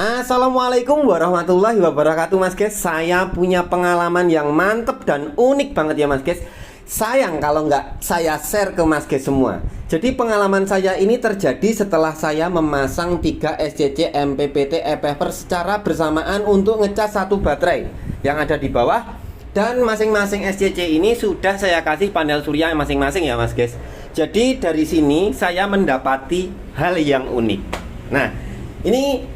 Assalamualaikum warahmatullahi wabarakatuh Mas guys. Saya punya pengalaman yang mantep dan unik banget ya Mas guys. Sayang kalau nggak saya share ke Mas guys semua. Jadi pengalaman saya ini terjadi setelah saya memasang 3 SCC MPPT e-Paper secara bersamaan untuk ngecas satu baterai yang ada di bawah. Dan masing-masing SCC ini sudah saya kasih panel surya masing-masing ya Mas guys. Jadi dari sini saya mendapati hal yang unik. Nah, ini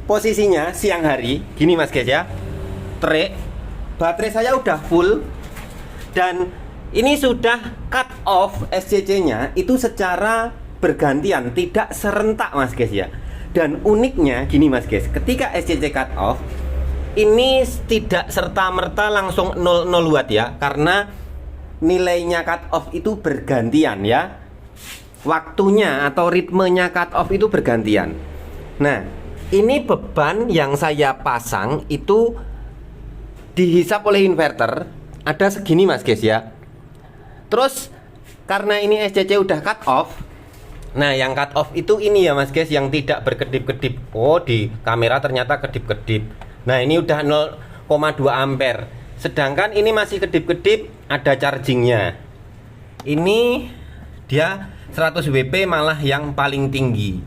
posisinya siang hari, gini Mas guys ya. Trek, baterai saya udah full. Dan ini sudah cut off SCC-nya itu secara bergantian, tidak serentak Mas guys ya. Dan uniknya gini Mas guys, ketika SCC cut off, ini tidak serta-merta langsung 00 watt ya, karena nilainya cut off itu bergantian ya. Waktunya atau ritmenya cut off itu bergantian. Nah, ini beban yang saya pasang itu dihisap oleh inverter ada segini Mas guys ya. Terus karena ini SCC udah cut off, nah yang cut off itu ini ya Mas guys, yang tidak berkedip-kedip. Oh, di kamera ternyata kedip-kedip. Nah ini udah 0,2 ampere. Sedangkan ini masih kedip-kedip, ada chargingnya. Ini dia 100 WP malah yang paling tinggi.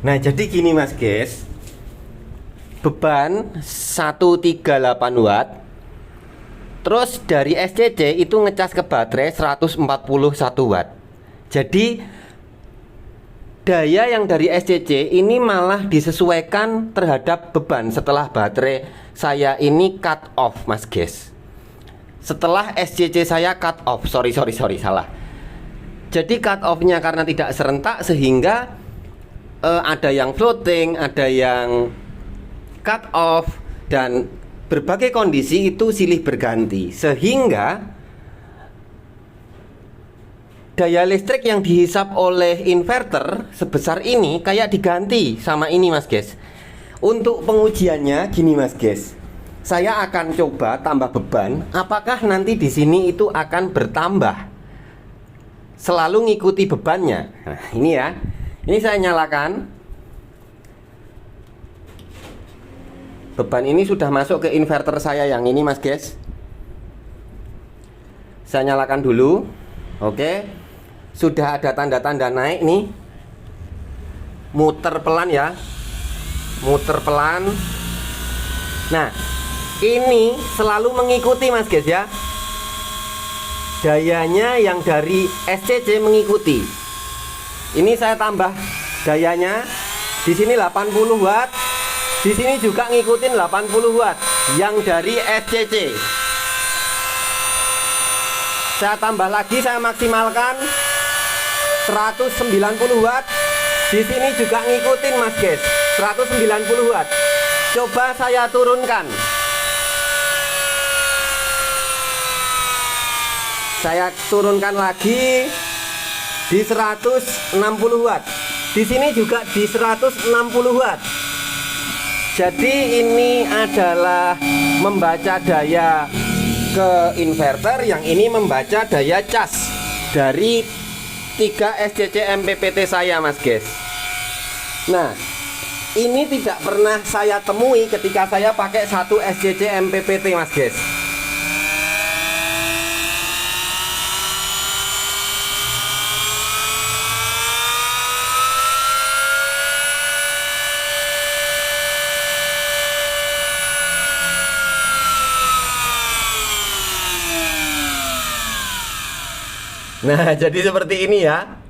Nah jadi gini Mas guys, beban 138 watt. Terus dari SCC itu ngecas ke baterai 141 watt. Jadi daya yang dari SCC ini malah disesuaikan terhadap beban setelah baterai saya ini cut off Mas guys. Setelah SCC saya cut off, sorry salah. Jadi cut off-nya karena tidak serentak sehingga ada yang floating, ada yang cut off, dan berbagai kondisi itu silih berganti, sehingga daya listrik yang dihisap oleh inverter sebesar ini kayak diganti sama ini Mas guys. Untuk pengujiannya gini Mas guys, saya akan coba tambah beban, apakah nanti di sini itu akan bertambah selalu ngikuti bebannya. Nah ini ya, ini saya nyalakan. Beban ini sudah masuk ke inverter saya yang ini Mas guys. Saya nyalakan dulu. Oke, sudah ada tanda-tanda naik nih. Muter pelan ya, muter pelan. Nah ini selalu mengikuti Mas guys ya. Dayanya yang dari SCC mengikuti. Ini saya tambah dayanya. Di sini 80 watt. Di sini juga ngikutin 80 watt yang dari SCC. Saya tambah lagi, saya maksimalkan 190 watt. Di sini juga ngikutin Mas guys, 190 watt. Coba saya turunkan. Saya turunkan lagi di 160 watt. Di sini juga di 160 watt. Jadi ini adalah membaca daya ke inverter, yang ini membaca daya cas dari 3 SCC MPPT saya Mas guys. Nah ini tidak pernah saya temui ketika saya pakai 1 SCC MPPT Mas guys. Nah jadi seperti ini ya.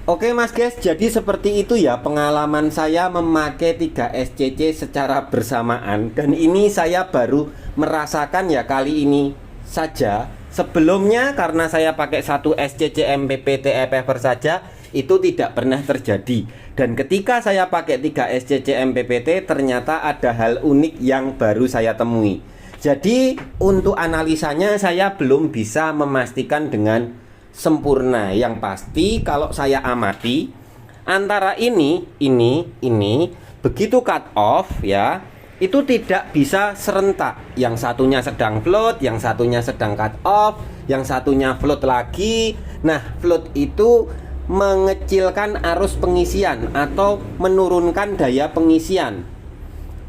Oke Mas guys, jadi seperti itu ya pengalaman saya memakai 3 SCC secara bersamaan. Dan ini saya baru merasakan ya kali ini saja. Sebelumnya karena saya pakai 1 SCC MPPT e-Paper saja, itu tidak pernah terjadi. Dan ketika saya pakai 3 SCC MPPT, ternyata ada hal unik yang baru saya temui. Jadi untuk analisanya saya belum bisa memastikan dengan sempurna. Yang pasti kalau saya amati antara ini begitu cut off ya, itu tidak bisa serentak. Yang satunya sedang float, yang satunya sedang cut off, yang satunya float lagi. Nah float itu mengecilkan arus pengisian atau menurunkan daya pengisian.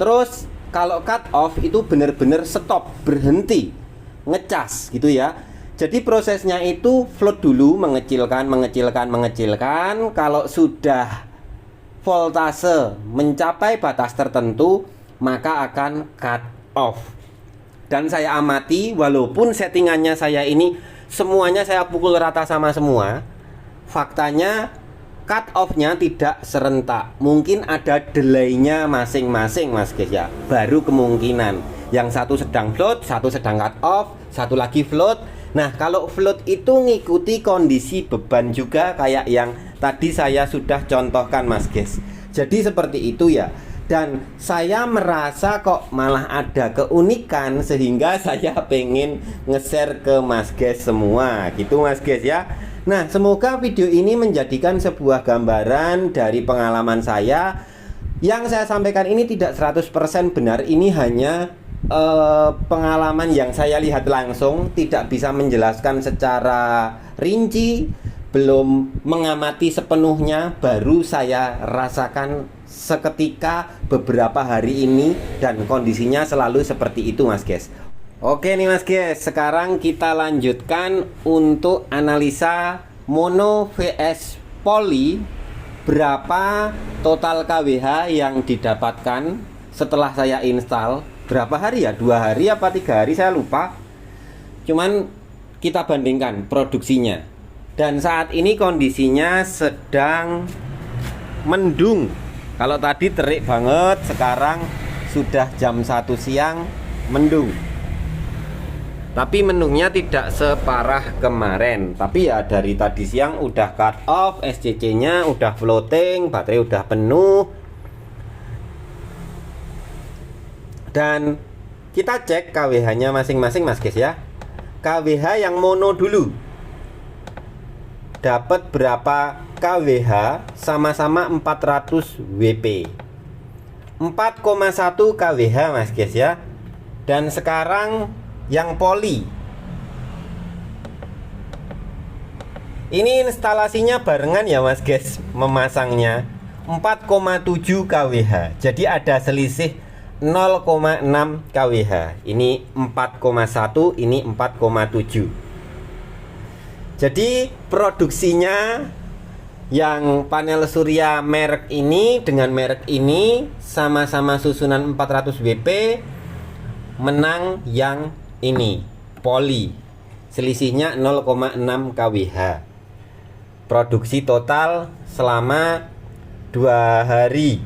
Terus kalau cut off itu benar-benar stop, berhenti, ngecas gitu ya. Jadi prosesnya itu float dulu, mengecilkan. Kalau sudah voltase mencapai batas tertentu, maka akan cut off. Dan saya amati, walaupun settingannya saya ini semuanya saya pukul rata sama semua, faktanya cut off-nya tidak serentak. Mungkin ada delay-nya masing-masing Mas guys ya. Baru kemungkinan yang satu sedang float, satu sedang cut off, satu lagi float. Nah, kalau float itu ngikuti kondisi beban juga kayak yang tadi saya sudah contohkan Mas guys. Jadi seperti itu ya. Dan saya merasa kok malah ada keunikan sehingga saya pengen nge-share ke Mas guys semua gitu Mas guys ya. Nah, semoga video ini menjadikan sebuah gambaran dari pengalaman saya. Yang saya sampaikan ini tidak 100% benar. Ini hanya pengalaman yang saya lihat langsung, tidak bisa menjelaskan secara rinci, belum mengamati sepenuhnya, baru saya rasakan seketika beberapa hari ini dan kondisinya selalu seperti itu Mas guys. Oke nih Mas guys, sekarang kita lanjutkan untuk analisa mono vs poly. Berapa total kWh yang didapatkan setelah saya install. Berapa hari ya? 2 hari apa 3 hari saya lupa. Cuman kita bandingkan produksinya. Dan saat ini kondisinya sedang mendung. Kalau tadi terik banget, sekarang sudah jam 1 siang mendung. Tapi mendungnya tidak separah kemarin. Tapi ya dari tadi siang udah cut off, SCC-nya udah floating, baterai udah penuh. Dan kita cek kWh-nya masing-masing Mas guys ya. kWh yang mono dulu. Dapat berapa kWh? Sama-sama 400 WP. 4,1 kWh Mas guys ya. Dan sekarang yang poly. Ini instalasinya barengan ya Mas guys, memasangnya 4,7 kWh. Jadi ada selisih 0,6 kWh. Ini 4,1, ini 4,7. Jadi produksinya yang panel surya merek ini dengan merek ini sama-sama susunan 400 WP, menang yang ini poly. Selisihnya 0,6 kWh. Produksi total selama 2 hari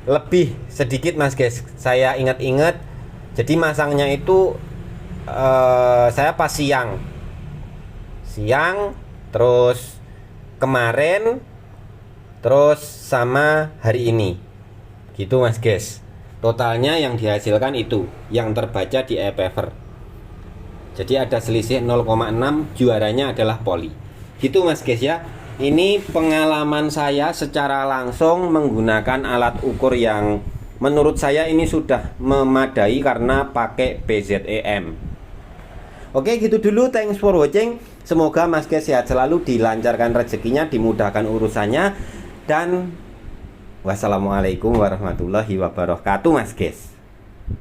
lebih sedikit Mas guys. Saya ingat-ingat, jadi masangnya itu saya pas siang, terus kemarin, terus sama hari ini gitu Mas guys. Totalnya yang dihasilkan itu yang terbaca di ePaver. Jadi ada selisih 0,6, juaranya adalah poly gitu Mas guys ya. Ini pengalaman saya secara langsung menggunakan alat ukur yang menurut saya ini sudah memadai karena pakai BZEM. Oke gitu dulu, thanks for watching. Semoga Mas guys sehat selalu, dilancarkan rezekinya, dimudahkan urusannya. Dan wassalamualaikum warahmatullahi wabarakatuh Mas guys.